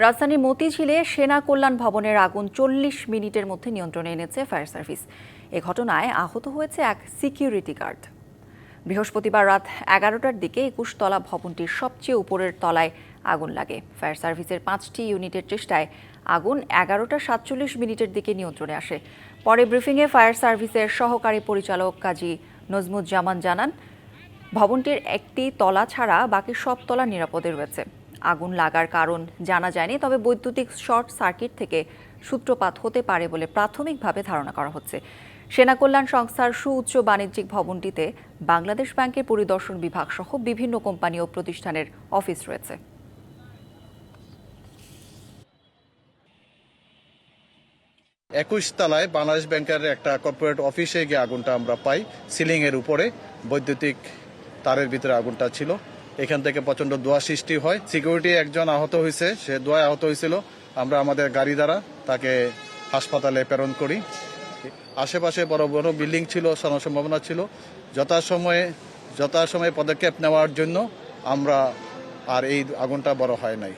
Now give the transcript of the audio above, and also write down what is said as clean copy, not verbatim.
রাজধানীর মতিঝিলে সেনা কল্যাণ ভবনের আগুন ৪০ মিনিটের মধ্যে নিয়ন্ত্রণে এনেছে ফায়ার সার্ভিস। এ ঘটনায় আহত হয়েছে এক সিকিউরিটি গার্ড। বৃহস্পতিবার রাত ১১টার দিকে ২১ তলা ভবনটির সবচেয়ে উপরের তলায় আগুন লাগে। ফায়ার সার্ভিসের ৫টি ইউনিটের চেষ্টায় আগুন ১১টা ৪৭ মিনিটের দিকে নিয়ন্ত্রণে আসে। পরে ব্রিফিংয়ে ফায়ার সার্ভিসের সহকারী পরিচালক কাজী নজমুজ্জামান জানান, ভবনটির একটি তলা ছাড়া বাকি সব তলা নিরাপদে রয়েছে। আগুন লাগার কারণ জানা যায়নি, তবে বৈদ্যুতিক শর্ট সার্কিট থেকে সূত্রপাত হতে পারে বলে প্রাথমিকভাবে ধারণা করা হচ্ছে। সেনা কল্যাণ সংস্থার সুউচ্চ বাণিজ্যিক ভবনটিতে বাংলাদেশ ব্যাংকের পরিদর্শন বিভাগ সহ বিভিন্ন কোম্পানি ও প্রতিষ্ঠানের অফিস রয়েছে। ২১ তলায় বাংলাদেশ ব্যাংকের একটা কর্পোরেট অফিসে গিয়ে আগুনটা আমরা পাই। সিলিং এর উপরে বৈদ্যুতিক তারের ভিতরে আগুনটা ছিল। এখান থেকে প্রচন্ড ধোঁয়া সৃষ্টি হয়। সিকিউরিটি একজন আহত হয়েছে, সে ধোঁয়ায় আহত হয়েছিল। আমরা আমাদের গাড়ি দ্বারা তাকে হাসপাতালে প্রেরণ করি। আশেপাশে বড় বড় বিল্ডিং ছিল, সম্ভাবনা ছিল। যথাসময়ে পদক্ষেপ নেওয়ার জন্য আমরা আর এই আগুনটা বড় হয় নাই।